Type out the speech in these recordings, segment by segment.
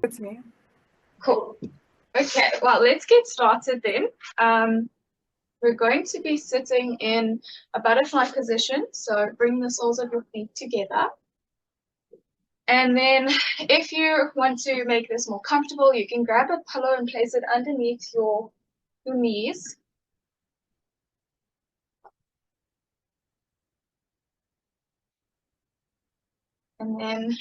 It's me. Cool. Okay, well, let's get started then. We're going to be sitting in a butterfly position. So bring the soles of your feet together. And then if you want to make this more comfortable, you can grab a pillow and place it underneath your knees. And then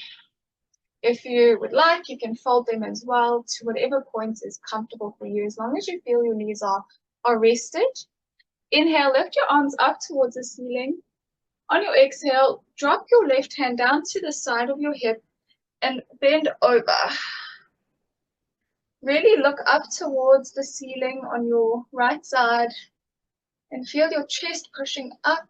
if you would like, you can fold them as well to whatever point is comfortable for you, as long as you feel your knees are rested. Inhale, lift your arms up towards the ceiling. On your exhale, drop your left hand down to the side of your hip and bend over. Really look up towards the ceiling on your right side and feel your chest pushing up.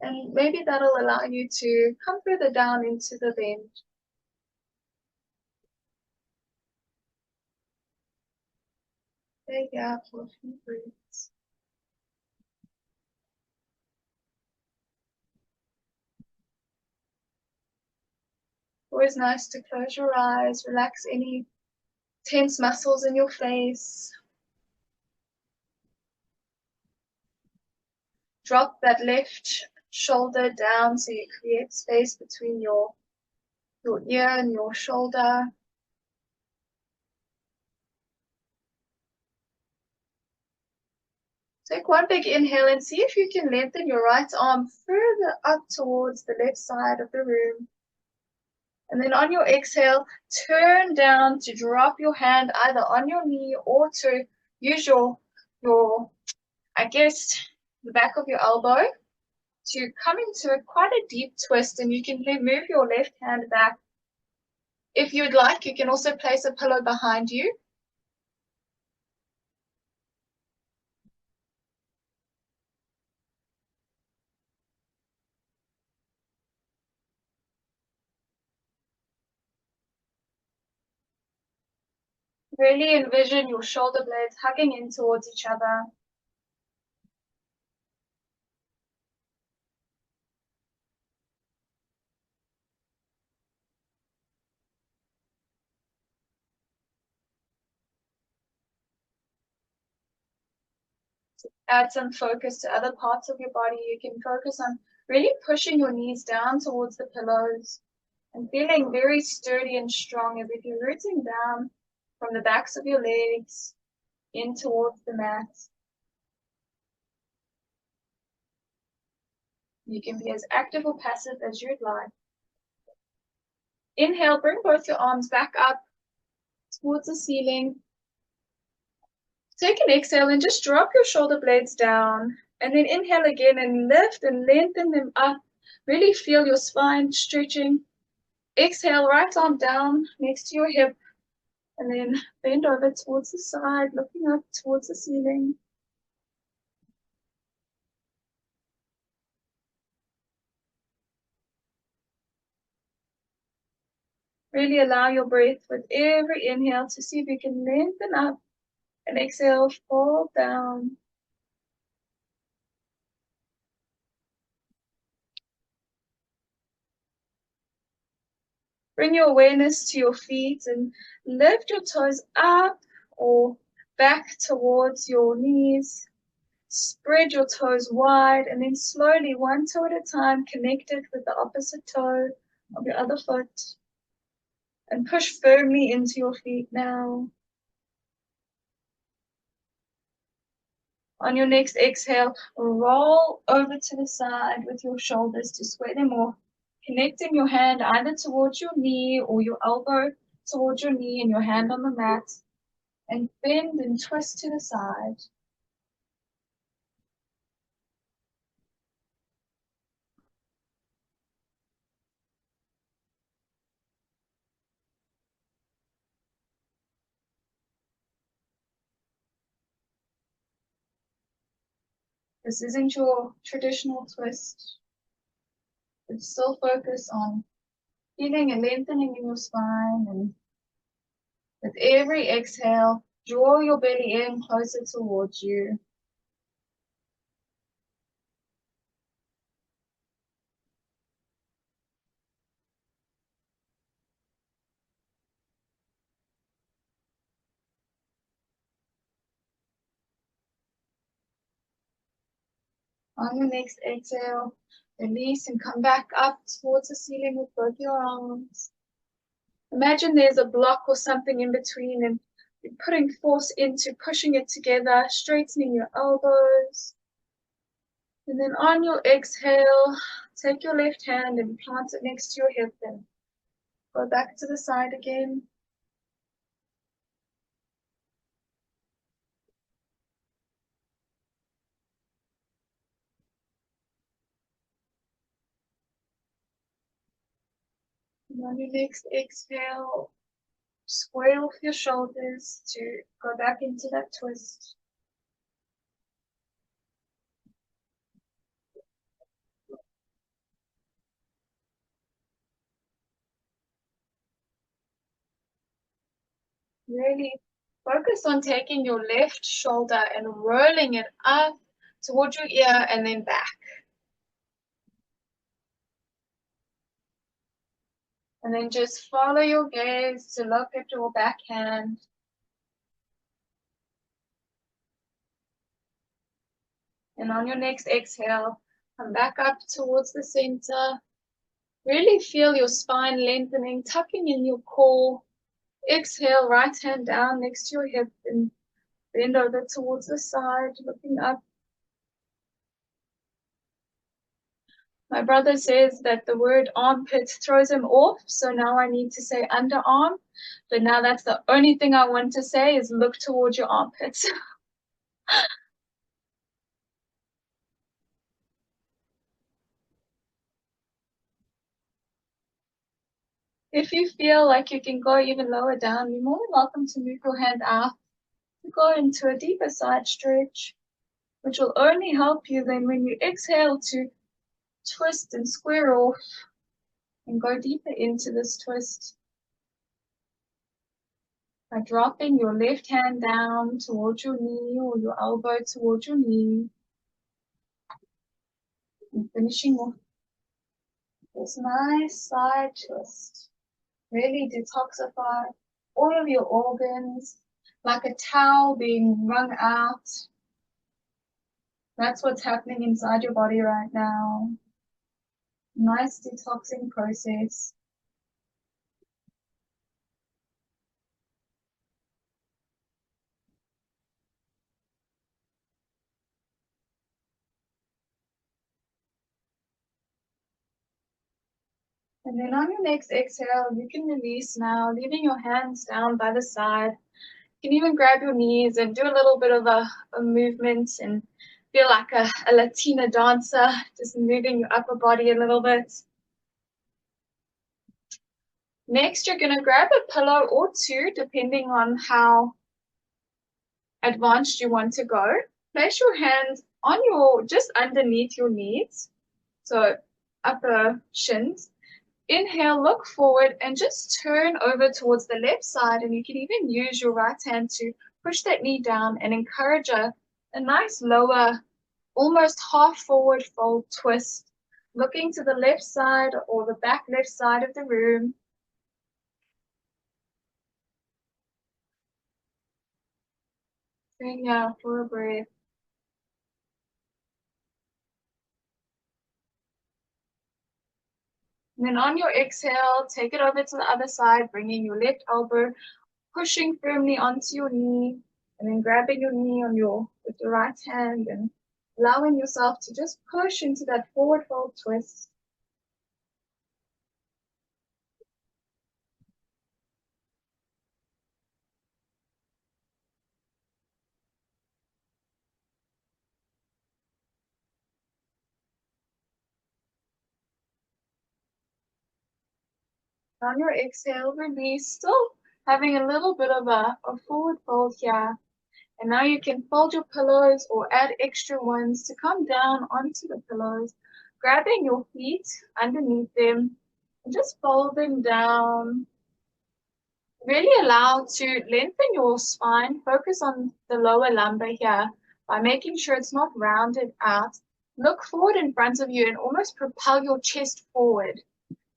And maybe that'll allow you to come further down into the bend. There you go for a few breaths. Always nice to close your eyes, relax any tense muscles in your face. Drop that left shoulder down so you create space between your ear and your shoulder. Take one big inhale and see if you can lengthen your right arm further up towards the left side of the room. And then on your exhale, turn down to drop your hand either on your knee or to use your the back of your elbow to come into quite a deep twist, and you can move your left hand back. If you'd like, you can also place a pillow behind you. Really envision your shoulder blades hugging in towards each other. Add some focus to other parts of your body. You can focus on really pushing your knees down towards the pillows and feeling very sturdy and strong, as if you're rooting down from the backs of your legs in towards the mat. You can be as active or passive as you'd like. Inhale, bring both your arms back up towards the ceiling. Take an exhale and just drop your shoulder blades down. And then inhale again and lift and lengthen them up. Really feel your spine stretching. Exhale, right arm down next to your hip. And then bend over towards the side, looking up towards the ceiling. Really allow your breath with every inhale to see if you can lengthen up, and exhale, fall down. Bring your awareness to your feet and lift your toes up or back towards your knees. Spread your toes wide and then slowly, one toe at a time, connect it with the opposite toe of your other foot. And push firmly into your feet now. On your next exhale, roll over to the side with your shoulders to square them off, connecting your hand either towards your knee or your elbow towards your knee and your hand on the mat, and bend and twist to the side. This isn't your traditional twist, but still focus on feeling and lengthening in your spine, and with every exhale, draw your belly in closer towards you. On your next exhale, release and come back up towards the ceiling with both your arms. Imagine there's a block or something in between and you're putting force into pushing it together, straightening your elbows. And then on your exhale, take your left hand and plant it next to your hip and go back to the side again. And on your next exhale, square off your shoulders to go back into that twist. Really focus on taking your left shoulder and rolling it up towards your ear and then back. And then just follow your gaze to look at your backhand. And on your next exhale, come back up towards the center. Really feel your spine lengthening, tucking in your core. Exhale, right hand down next to your hip and bend over towards the side, looking up. My brother says that the word armpit throws him off, so now I need to say underarm. But now that's the only thing I want to say is look towards your armpits. If you feel like you can go even lower down, you're more than welcome to move your hand out to go into a deeper side stretch, which will only help you then when you exhale to twist and square off and go deeper into this twist by dropping your left hand down towards your knee or your elbow towards your knee and finishing off this nice side twist. Really detoxify all of your organs like a towel being wrung out. That's what's happening inside your body right now. Nice detoxing process. And then on your next exhale, you can release now, leaving your hands down by the side. You can even grab your knees and do a little bit of a movement and feel like a Latina dancer, just moving your upper body a little bit. Next, you're going to grab a pillow or two, depending on how advanced you want to go. Place your hands on just underneath your knees, so upper shins. Inhale, look forward and just turn over towards the left side, and you can even use your right hand to push that knee down and encourage a nice lower, almost half forward fold twist, looking to the left side or the back left side of the room. Bring out for a breath. And then on your exhale, take it over to the other side, bringing your left elbow, pushing firmly onto your knee, and then grabbing your knee with your right hand and allowing yourself to just push into that forward fold twist. On your exhale, release, still having a little bit of a forward fold here. And now you can fold your pillows or add extra ones to come down onto the pillows, grabbing your feet underneath them and just fold them down. Really allow to lengthen your spine. Focus on the lower lumbar here by making sure it's not rounded out. Look forward in front of you and almost propel your chest forward.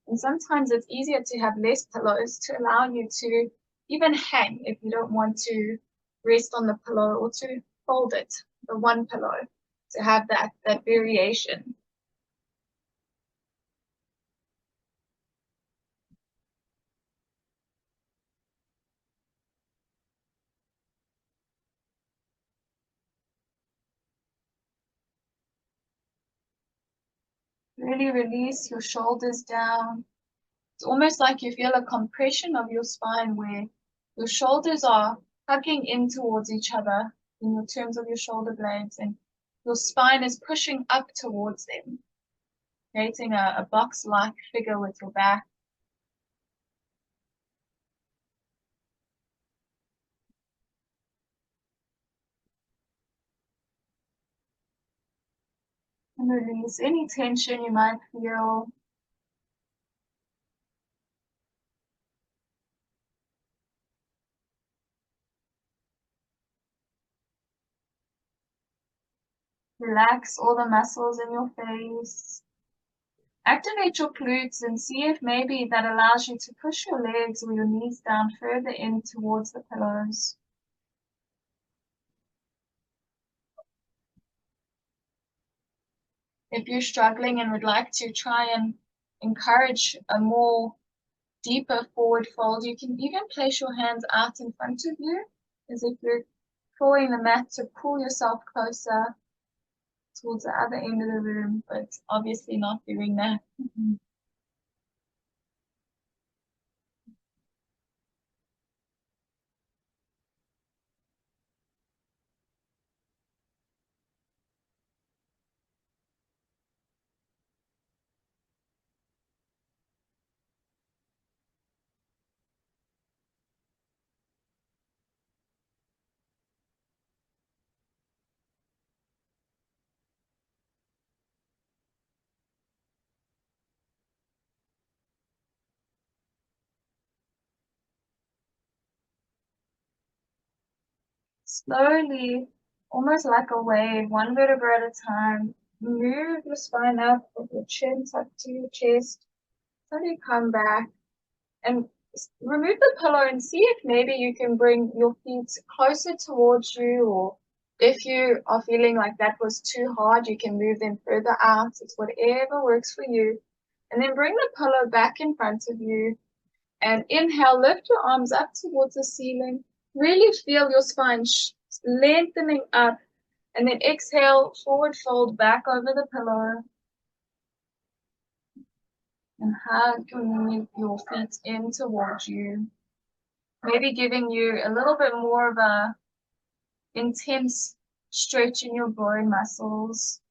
And sometimes it's easier to have less pillows to allow you to even hang if you don't want to rest on the pillow or to fold it, the one pillow. to have that variation. Really release your shoulders down. It's almost like you feel a compression of your spine where your shoulders are hugging in towards each other in your terms of your shoulder blades, and your spine is pushing up towards them, creating a box-like figure with your back. And release any tension you might feel. Relax all the muscles in your face. Activate your glutes and see if maybe that allows you to push your legs or your knees down further in towards the pillows. If you're struggling and would like to try and encourage a more deeper forward fold, you can even place your hands out in front of you as if you're pulling the mat to pull yourself closer towards the other end of the room, but obviously not doing that. Slowly, almost like a wave, one vertebra at a time, move your spine up with your chin tucked to your chest. Slowly come back and remove the pillow and see if maybe you can bring your feet closer towards you, or if you are feeling like that was too hard, you can move them further out. It's whatever works for you. And then bring the pillow back in front of you and inhale, lift your arms up towards the ceiling. Really feel your spine lengthening up. And then exhale, forward fold back over the pillow. And hug your feet in towards you. Maybe giving you a little bit more of a intense stretch in your groin muscles.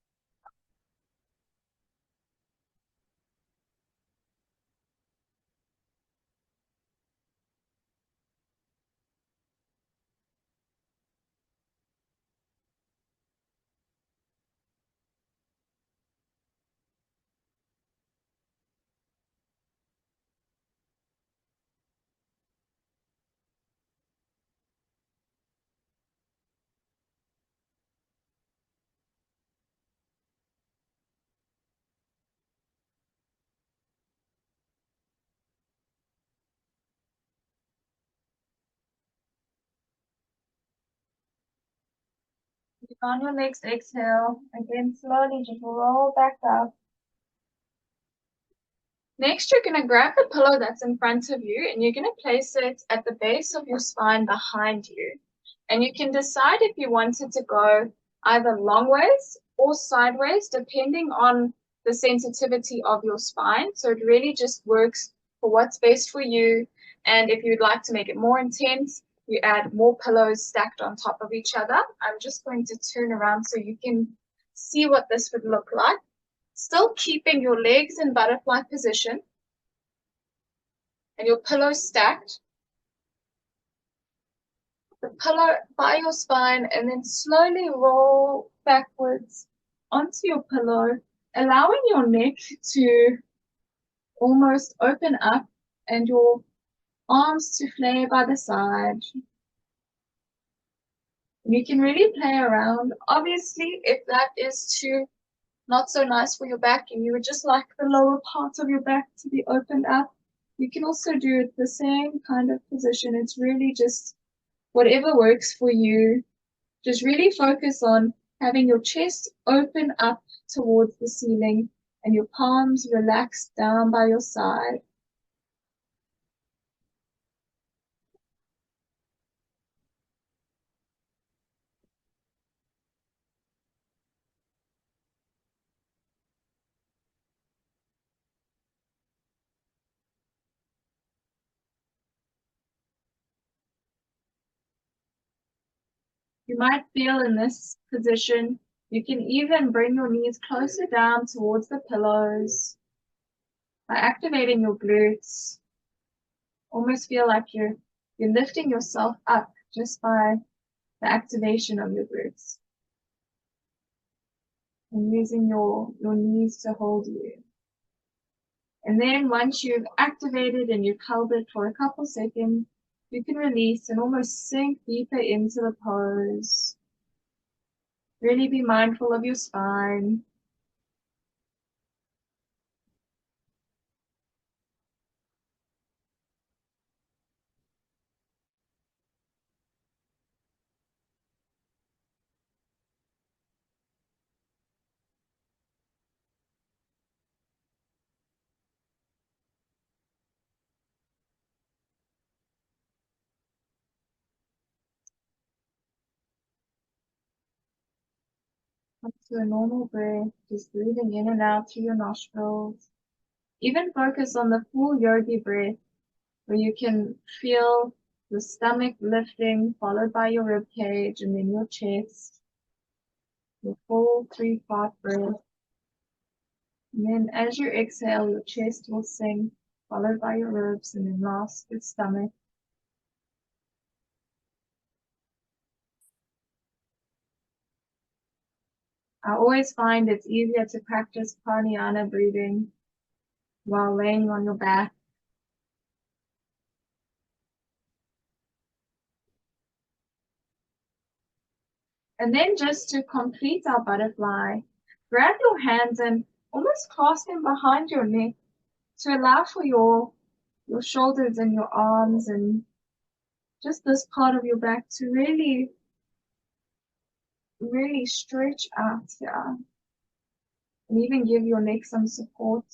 On your next exhale, again slowly just roll back up. Next, you're going to grab the pillow that's in front of you and you're going to place it at the base of your spine behind you. And you can decide if you wanted to go either long ways or sideways, depending on the sensitivity of your spine. So it really just works for what's best for you. And if you'd like to make it more intense, you add more pillows stacked on top of each other. I'm just going to turn around so you can see what this would look like. Still keeping your legs in butterfly position and your pillow stacked. The pillow by your spine and then slowly roll backwards onto your pillow, allowing your neck to almost open up and your arms to flare by the side. You can really play around. Obviously, if that is too not so nice for your back and you would just like the lower part of your back to be opened up, you can also do it the same kind of position. It's really just whatever works for you. Just really focus on having your chest open up towards the ceiling and your palms relaxed down by your side. You might feel in this position, you can even bring your knees closer down towards the pillows by activating your glutes. Almost feel like you're lifting yourself up just by the activation of your glutes and using your knees to hold you. And then once you've activated and you've held it for a couple seconds, you can release and almost sink deeper into the pose. Really be mindful of your spine. Up to a normal breath, just breathing in and out through your nostrils. Even focus on the full yogi breath, where you can feel the stomach lifting, followed by your rib cage and then your chest. Your full 3-part breath. And then as you exhale, your chest will sink, followed by your ribs, and then last, your stomach. I always find it's easier to practice pranayama breathing while laying on your back. And then just to complete our butterfly, grab your hands and almost clasp them behind your neck to allow for your shoulders and your arms and just this part of your back to really, really stretch out here and even give your neck some support.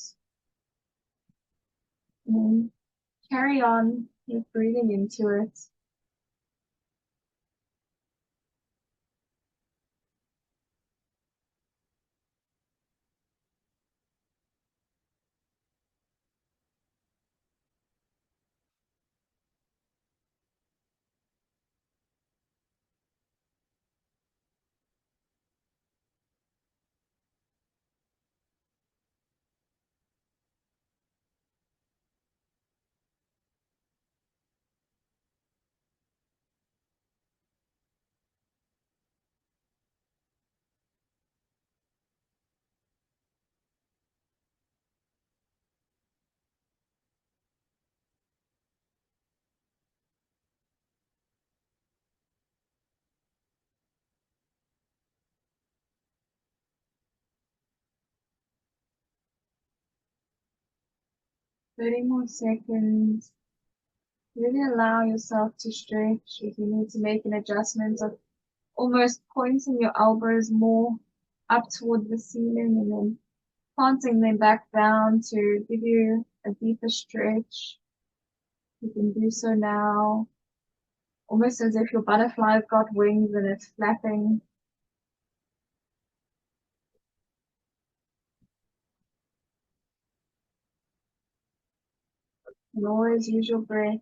And carry on with breathing into it. Thirty more seconds. Really allow yourself to stretch. If you need to make an adjustment of almost pointing your elbows more up toward the ceiling and then planting them back down to give you a deeper stretch, you can do so now. Almost as if your butterfly's got wings and it's flapping. And always use your breath.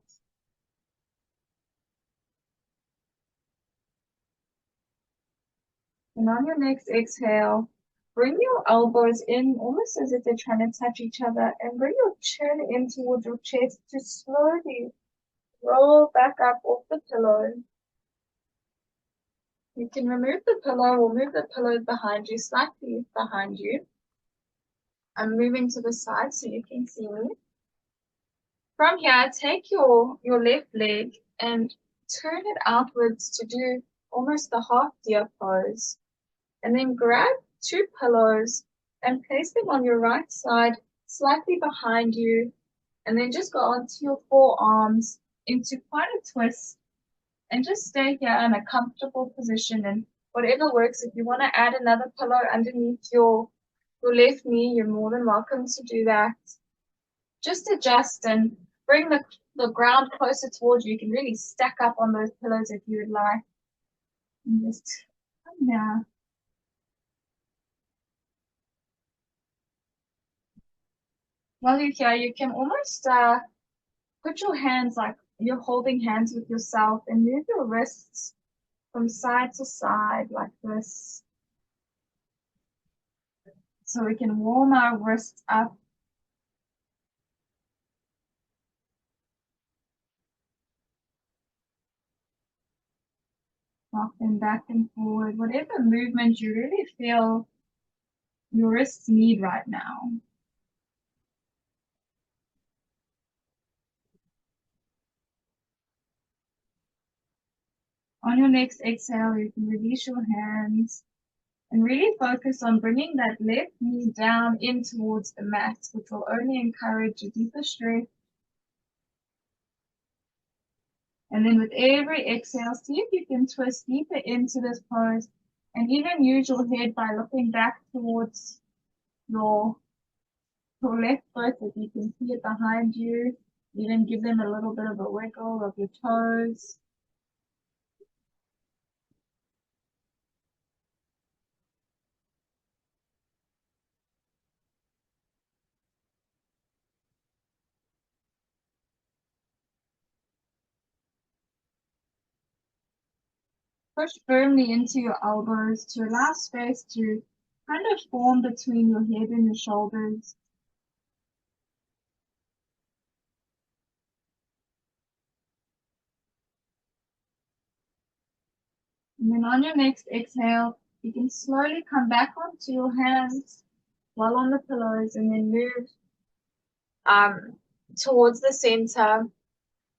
And on your next exhale, bring your elbows in almost as if they're trying to touch each other and bring your chin in towards your chest to slowly roll back up off the pillow. You can remove the pillow or move the pillows behind you, slightly behind you. I'm moving to the side so you can see me. From here, take your left leg and turn it outwards to do almost the half deer pose. And then grab 2 pillows and place them on your right side, slightly behind you. And then just go onto your forearms into quite a twist and just stay here in a comfortable position and whatever works. If you want to add another pillow underneath your left knee, you're more than welcome to do that. Just adjust and bring the ground closer towards you. You can really stack up on those pillows if you would like. And just come down. While you're here, you can almost put your hands like you're holding hands with yourself and move your wrists from side to side like this. So we can warm our wrists up. Rock them back and forward. Whatever movement you really feel your wrists need right now. On your next exhale, you can release your hands and really focus on bringing that left knee down in towards the mat, which will only encourage a deeper stretch. And then with every exhale, see if you can twist deeper into this pose and even use your head by looking back towards your, your left foot if you can see it behind you. Even give them a little bit of a wiggle of your toes. Push firmly into your elbows to allow space to kind of form between your head and your shoulders. And then on your next exhale, you can slowly come back onto your hands while on the pillows and then move towards the center.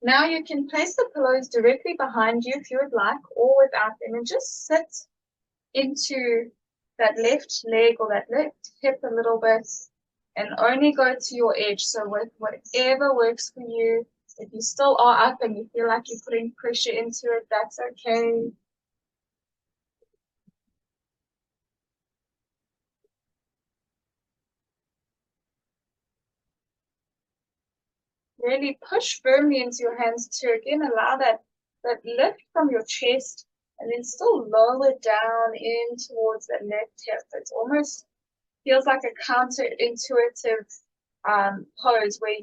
Now you can place the pillows directly behind you if you would like, or without them, and just sit into that left leg or that left hip a little bit and only go to your edge. So with whatever works for you. If you still are up and you feel like you're putting pressure into it, that's okay. Really push firmly into your hands to again allow that lift from your chest and then still lower down in towards the left hip. It almost feels like a counterintuitive pose where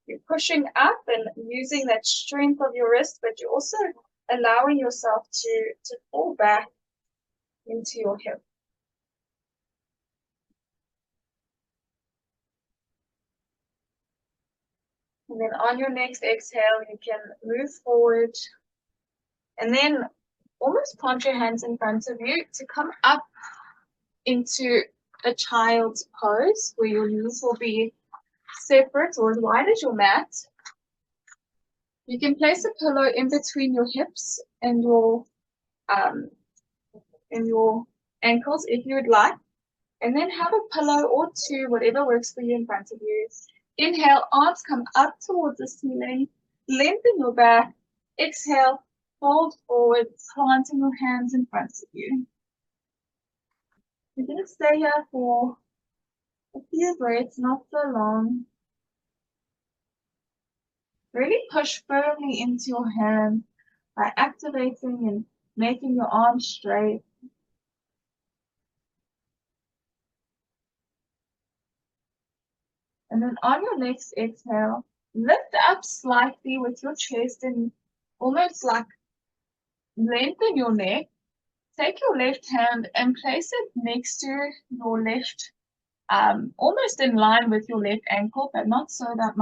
you're pushing up and using that strength of your wrist, but you're also allowing yourself to fall back into your hip. And then on your next exhale, you can move forward and then almost plant your hands in front of you to come up into a child's pose where your knees will be separate or as wide as your mat. You can place a pillow in between your hips um, and your ankles if you would like. And then have a pillow or two, whatever works for you in front of you. Inhale, arms come up towards the ceiling, lengthen your back. Exhale, fold forward, planting your hands in front of you. You're going to stay here for a few breaths, not so long. Really push firmly into your hands by activating and making your arms straight. And then on your next exhale, lift up slightly with your chest and almost like lengthen your neck. Take your left hand and place it next to your left, almost in line with your left ankle, but not so that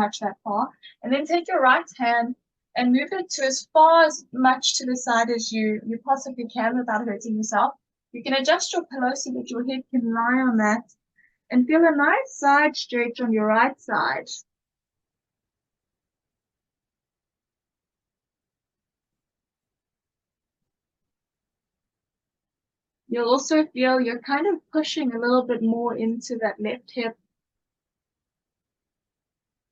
far. And then take your right hand and move it to as far as much to the side as you possibly can without hurting yourself. You can adjust your pillow so that your head can lie on that and feel a nice side stretch on your right side. You'll also feel you're kind of pushing a little bit more into that left hip.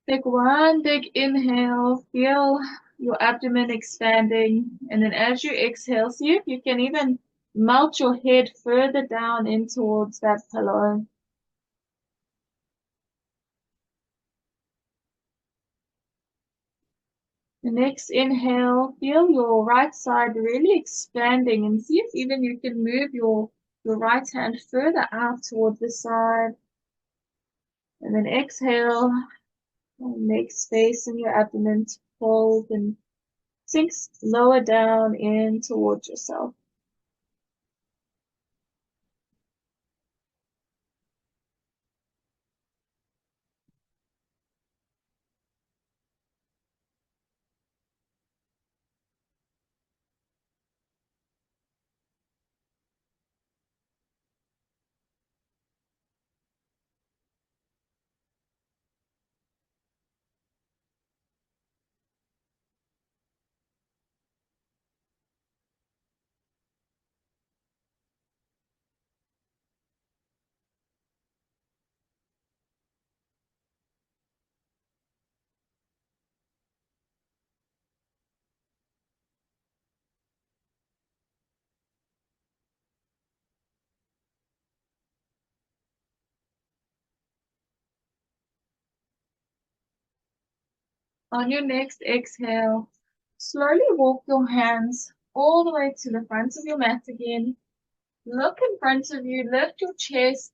Take one big inhale, feel your abdomen expanding, and then as you exhale, see if you can even Melt your head further down in towards that pillow. The next inhale, feel your right side really expanding and see if even you can move your right hand further out towards the side. And then exhale, and make space in your abdomen to fold and sink lower down in towards yourself. On your next exhale, slowly walk your hands all the way to the front of your mat again. Look in front of you, lift your chest,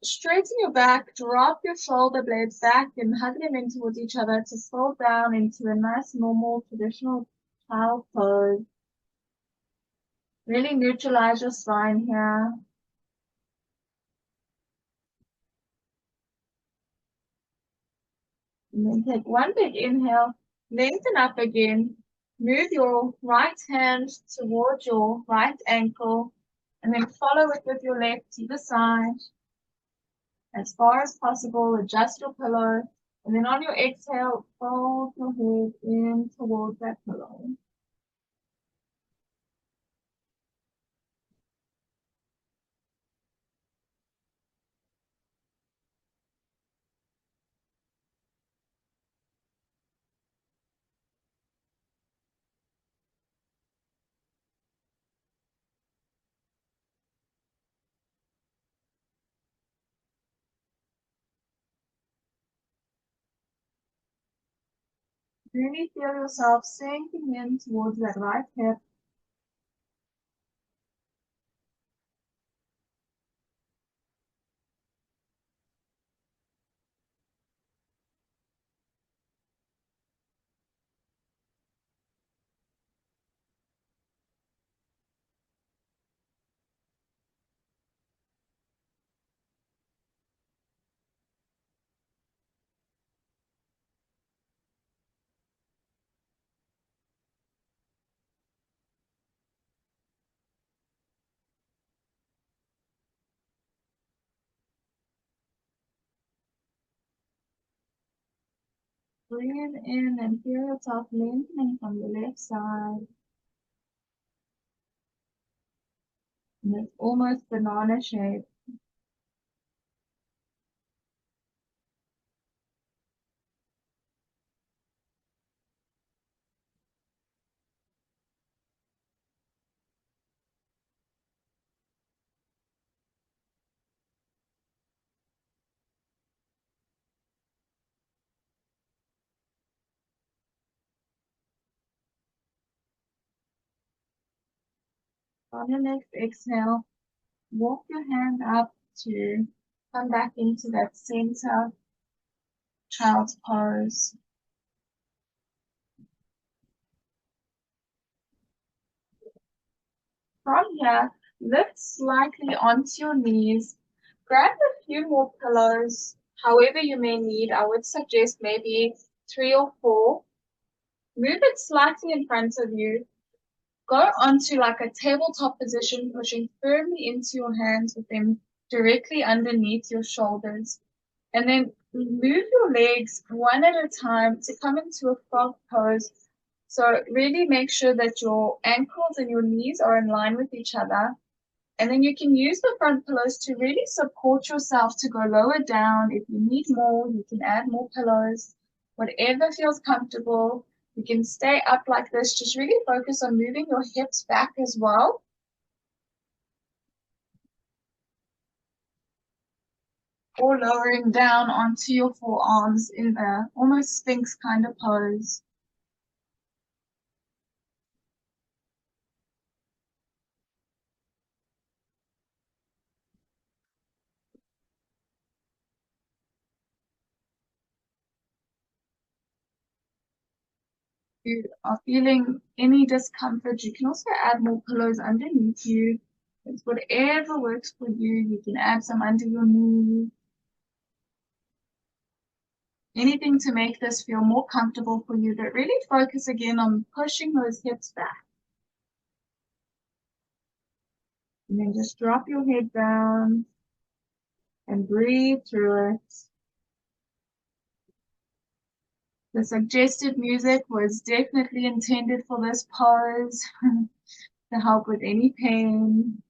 straighten your back, drop your shoulder blades back and hug them in towards each other to fold down into a nice, normal, traditional child pose. Really neutralize your spine here. And then take one big inhale, lengthen up again. Move your right hand towards your right ankle and then follow it with your left to the side. As far as possible, adjust your pillow. And then on your exhale, fold your head in towards that pillow. Really feel yourself sinking in towards that right hip. Breathe in and feel yourself lengthening from the left side. And it's almost banana shape. On your next exhale, walk your hand up to come back into that center child's pose. From here, lift slightly onto your knees. Grab a few more pillows, however you may need. I would suggest maybe 3 or 4. Move it slightly in front of you. Go onto like a tabletop position, pushing firmly into your hands with them directly underneath your shoulders. And then move your legs one at a time to come into a frog pose. So really make sure that your ankles and your knees are in line with each other. And then you can use the front pillows to really support yourself to go lower down. If you need more, you can add more pillows. Whatever feels comfortable. You can stay up like this. Just really focus on moving your hips back as well. or lowering down onto your forearms in a almost Sphinx kind of pose. If you are feeling any discomfort, you can also add more pillows underneath you. It's whatever works for you. You can add some under your knee. Anything to make this feel more comfortable for you, but really focus again on pushing those hips back. And then just drop your head down and breathe through it. The suggested music was definitely intended for this pose to help with any pain.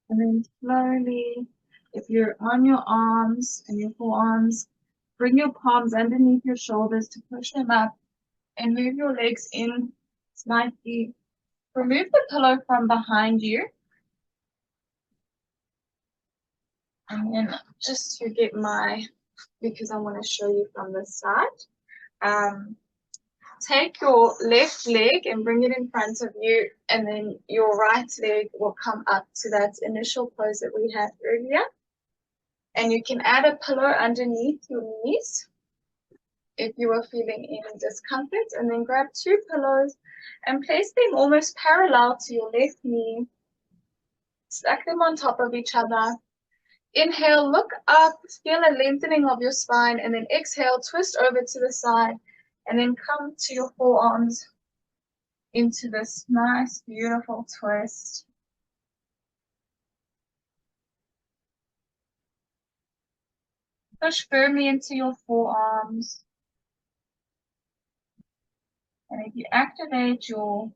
And then slowly, if you're on your arms and your forearms, bring your palms underneath your shoulders to push them up and move your legs in slightly. Remove the pillow from behind you. And then just to get because I want to show you from this side. Um, Take your left leg and bring it in front of you, and then your right leg will come up to that initial pose that we had earlier. And you can add a pillow underneath your knees if you are feeling any discomfort, and then grab two pillows and place them almost parallel to your left knee. Stack them on top of each other. Inhale, look up, feel a lengthening of your spine, and then exhale, twist over to the side, and then come to your forearms into this nice, beautiful twist. Push firmly into your forearms. And if you activate your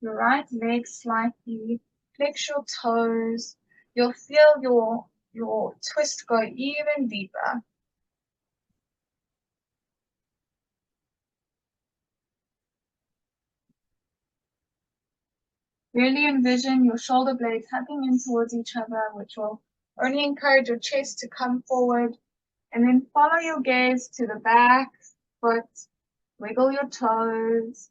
right leg slightly, flex your toes, you'll feel your twist go even deeper. Really envision your shoulder blades hugging in towards each other, which will only encourage your chest to come forward. And then follow your gaze to the back foot, wiggle your toes.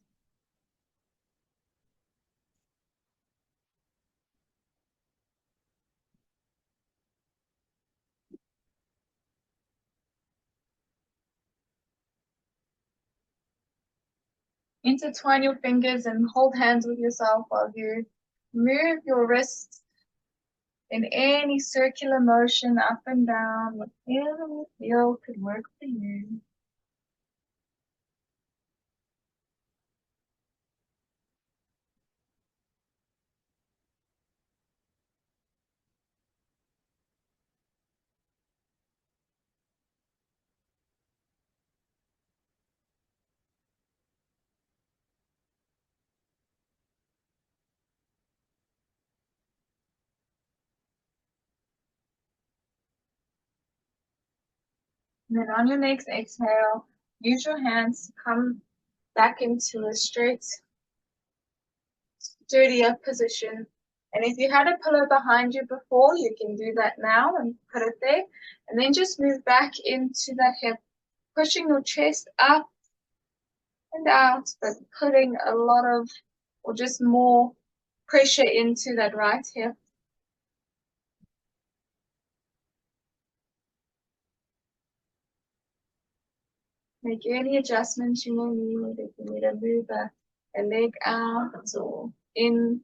Intertwine your fingers and hold hands with yourself while you move your wrists in any circular motion up and down, whatever you feel could work for you. And then on your next exhale, use your hands to come back into a straight, sturdy up position. And if you had a pillow behind you before, you can do that now and put it there. And then just move back into that hip, pushing your chest up and out, but putting a lot of, or just more pressure into that right hip. Make any adjustments you may need. If you need to move a leg out or in.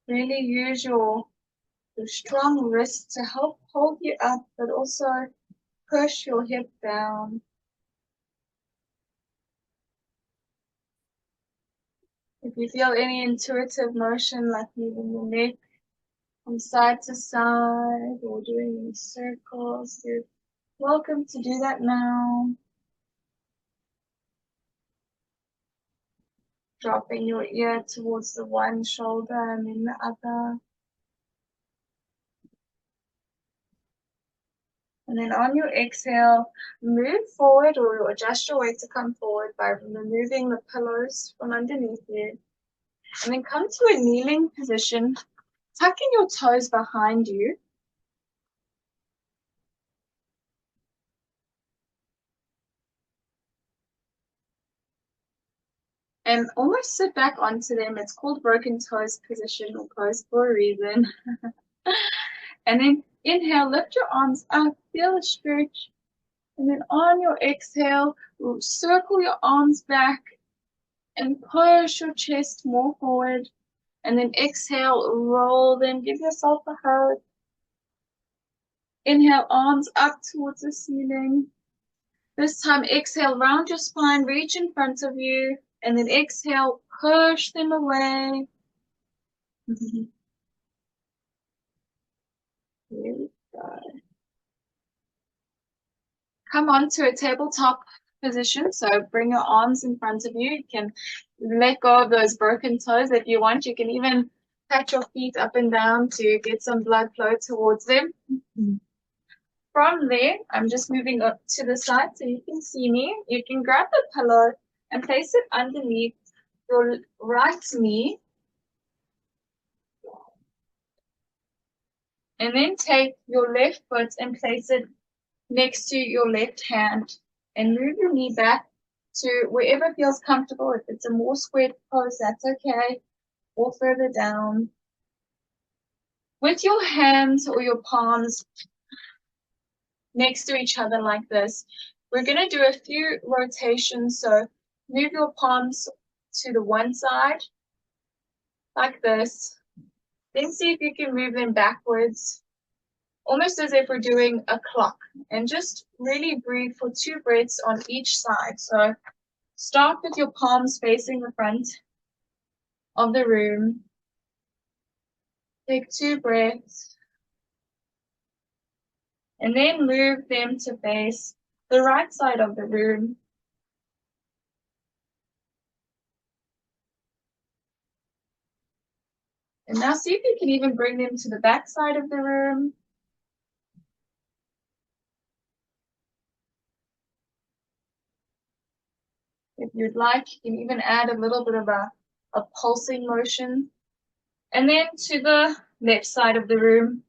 Really use your strong wrist to help hold you up, but also push your hip down. If you feel any intuitive motion, like moving your neck from side to side or doing any circles, you're welcome to do that now. Dropping your ear towards the one shoulder and then the other. And then on your exhale, move forward or adjust your weight to come forward by removing the pillows from underneath you. And then come to a kneeling position, tucking your toes behind you. And almost sit back onto them. It's called broken toes position or pose for a reason. And then inhale, lift your arms up, feel a stretch. And then on your exhale, circle your arms back and push your chest more forward. And then exhale, roll them, give yourself a hug. Inhale, arms up towards the ceiling. This time, exhale, round your spine, reach in front of you. And then exhale, push them away. Here we go. Come onto a tabletop position. So bring your arms in front of you. You can let go of those broken toes if you want. You can even pat your feet up and down to get some blood flow towards them. From there, I'm just moving up to the side so you can see me. You can grab the pillow and place it underneath your right knee. And then take your left foot and place it next to your left hand. And move your knee back to wherever feels comfortable. If it's a more squared pose, that's okay. Or further down. With your hands or your palms next to each other like this, we're going to do a few rotations. So move your palms to the one side like this. Then see if you can move them backwards, almost as if we're doing a clock. And just really breathe for 2 breaths on each side. So start with your palms facing the front of the room. Take 2 breaths. And then move them to face the right side of the room. And now see if you can even bring them to the back side of the room. If you'd like, you can even add a little bit of a pulsing motion. And then to the left side of the room.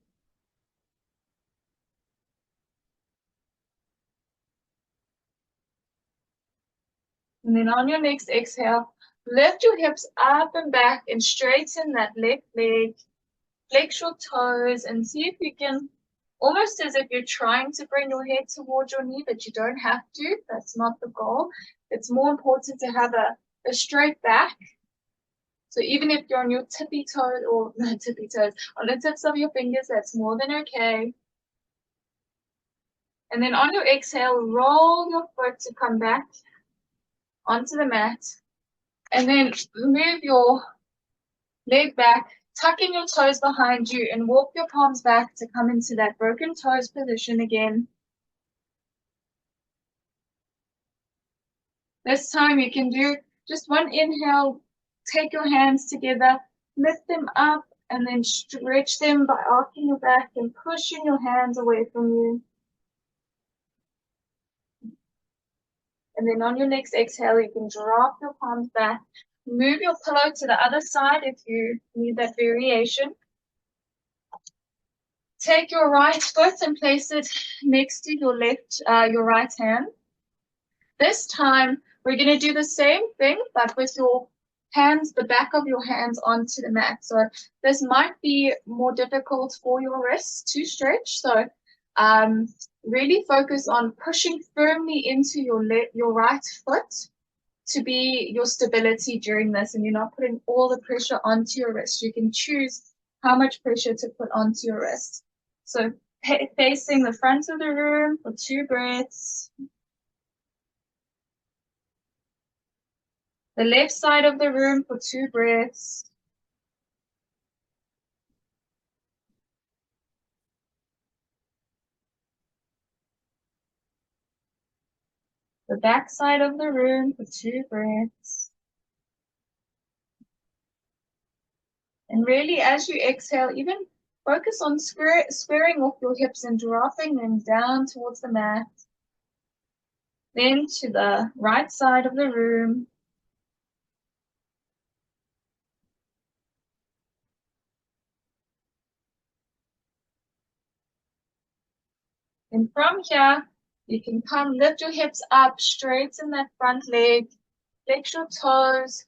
And then on your next exhale, lift your hips up and back and straighten that left leg. Flex your toes and see if you can, almost as if you're trying to bring your head towards your knee, but you don't have to. That's not the goal. It's more important to have a straight back. So even if you're on your tippy toes, or not tippy toes, on the tips of your fingers, that's more than okay. And then on your exhale, roll your foot to come back onto the mat. And then move your leg back, tucking your toes behind you, and walk your palms back to come into that broken toes position again. This time you can do just one inhale, take your hands together, lift them up, And then stretch them by arcing your back and pushing your hands away from you. And then on your next exhale, you can drop your palms back. Move your pillow to the other side if you need that variation. Take your right foot and place it next to your your right hand. This time, we're going to do the same thing, but with your hands, the back of your hands onto the mat. So this might be more difficult for your wrists to stretch. So really focus on pushing firmly into your right foot to be your stability during this, and you're not putting all the pressure onto your wrist. You can choose how much pressure to put onto your wrist. So facing the front of the room for 2 breaths. The left side of the room for 2 breaths. The back side of the room for 2 breaths. And really, as you exhale, even focus on squaring off your hips and dropping them down towards the mat. Then to the right side of the room. And from here, you can come lift your hips up, straighten that front leg, flex your toes,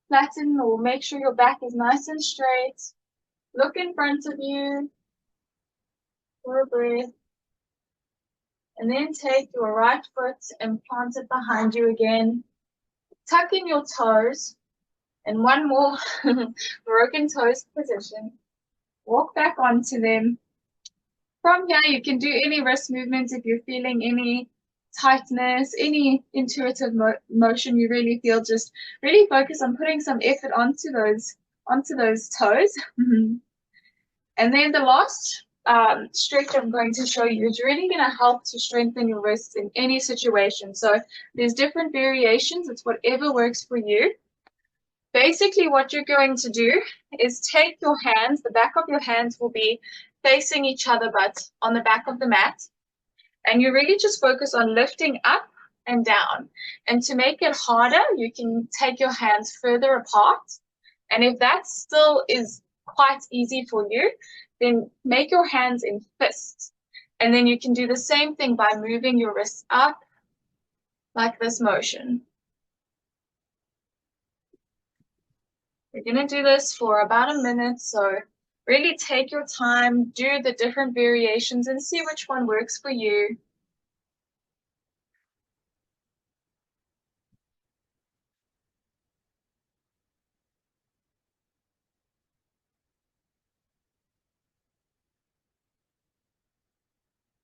flatten or make sure your back is nice and straight. Look in front of you for a breath. And then take your right foot and plant it behind you again. Tuck in your toes. And one more broken toes position. Walk back onto them. From here, you can do any wrist movements if you're feeling any tightness, any intuitive motion you really feel. Just really focus on putting some effort onto those toes. And then the last stretch I'm going to show you is really going to help to strengthen your wrists in any situation. So there's different variations. It's whatever works for you. Basically, what you're going to do is take your hands, the back of your hands will be facing each other, but on the back of the mat. And you really just focus on lifting up and down. And to make it harder, you can take your hands further apart. And if that still is quite easy for you, then make your hands in fists. And then you can do the same thing by moving your wrists up like this motion. We're going to do this for about a minute, so really take your time, do the different variations, and see which one works for you.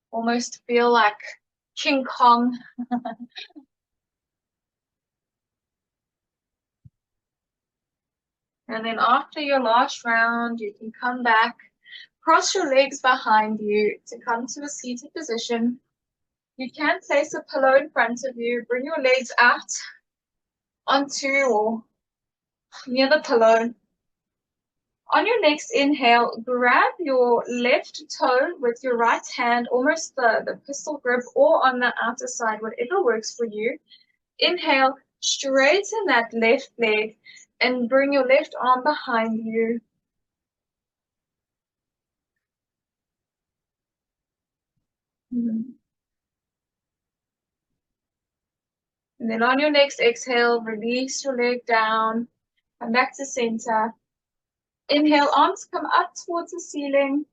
Almost feel like King Kong. And then after your last round, you can come back, cross your legs behind you to come to a seated position. You can place a pillow in front of you, bring your legs out onto or near the pillow. On your next inhale, grab your left toe with your right hand, almost the pistol grip, or on the outer side, whatever works for you. Inhale, straighten that left leg and bring your left arm behind you. And then on your next exhale, release your leg down, come back to center. Inhale, arms come up towards the ceiling.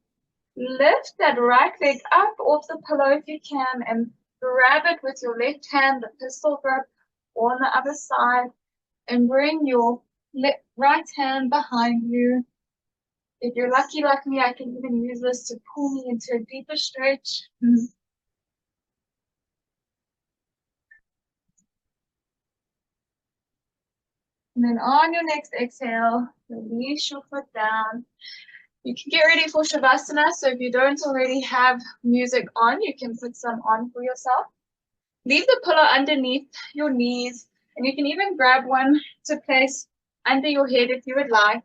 Lift that right leg up off the pillow if you can and grab it with your left hand, the pistol grip, or on the other side, and bring your right hand behind you. If you're lucky like me, I can even use this to pull me into a deeper stretch. And then on your next exhale, release your foot down. You can get ready for Shavasana, so if you don't already have music on, you can put some on for yourself. Leave the pillow underneath your knees, and you can even grab one to place under your head if you would like.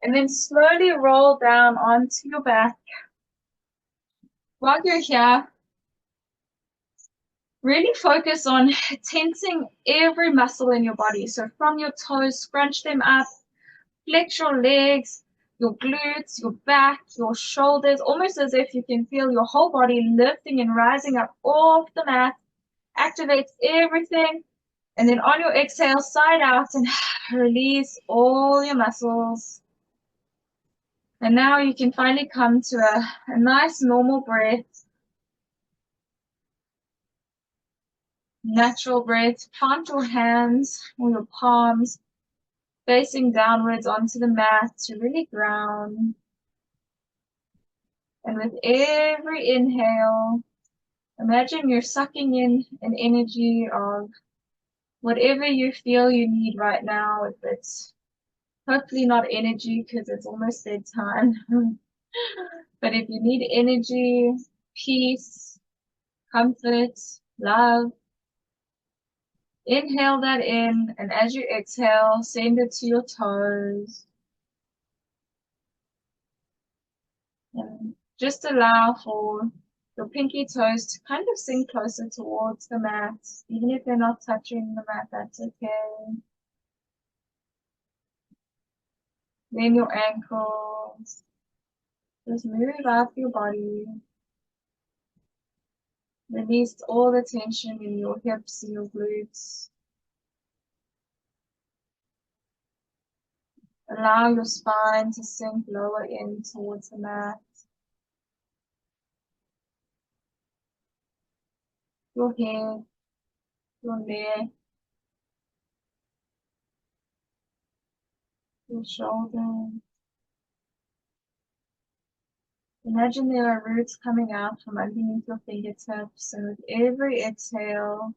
And then slowly roll down onto your back. While you're here, really focus on tensing every muscle in your body. So from your toes, scrunch them up, flex your legs, your glutes, your back, your shoulders, almost as if you can feel your whole body lifting and rising up off the mat. Activates everything. And then on your exhale, side out and release all your muscles. And now you can finally come to a nice normal breath. Natural breath. Plant your hands or your palms facing downwards onto the mat to really ground. And with every inhale, imagine you're sucking in an energy of whatever you feel you need right now. If it's hopefully not energy because it's almost bedtime. But if you need energy, peace, comfort, love, inhale that in, and as you exhale, send it to your toes. And just allow for your pinky toes to kind of sink closer towards the mat. Even if they're not touching the mat, that's okay. Then your ankles. Just move up your body. Release all the tension in your hips and your glutes. Allow your spine to sink lower in towards the mat. Your head, your neck, your shoulders. Imagine there are roots coming out from underneath your fingertips, and with every exhale,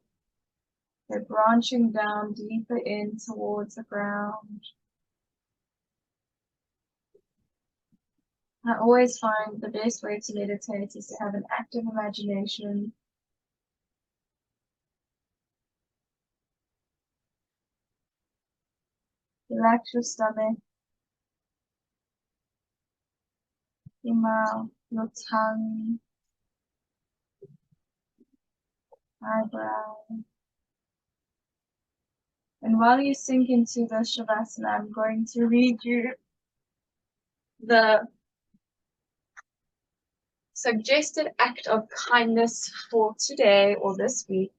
they're branching down deeper in towards the ground. I always find the best way to meditate is to have an active imagination. Relax your stomach, your mouth, your tongue, eyebrow. And while you sink into the Shavasana, I'm going to read you the suggested act of kindness for today or this week.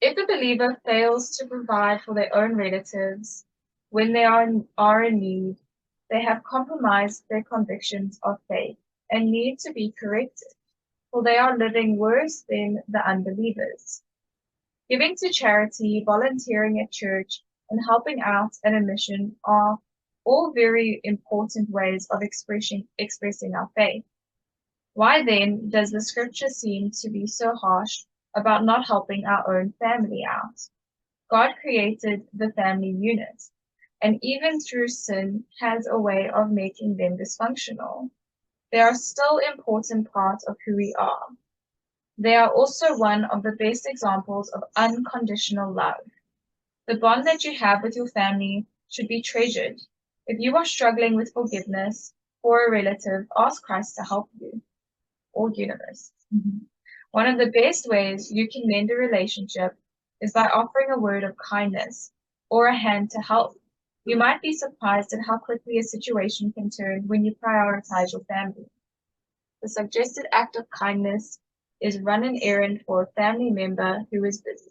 If a believer fails to provide for their own relatives when they are in need, they have compromised their convictions of faith and need to be corrected, for they are living worse than the unbelievers. Giving to charity, volunteering at church, and helping out at a mission are all very important ways of expressing our faith. Why then does the scripture seem to be so harsh about not helping our own family out? God created the family unit, and even through sin has a way of making them dysfunctional. They are still an important part of who we are. They are also one of the best examples of unconditional love. The bond that you have with your family should be treasured. If you are struggling with forgiveness for a relative, ask Christ to help you, or universe. One of the best ways you can mend a relationship is by offering a word of kindness or a hand to help. You might be surprised at how quickly a situation can turn when you prioritize your family. The suggested act of kindness is run an errand for a family member who is busy.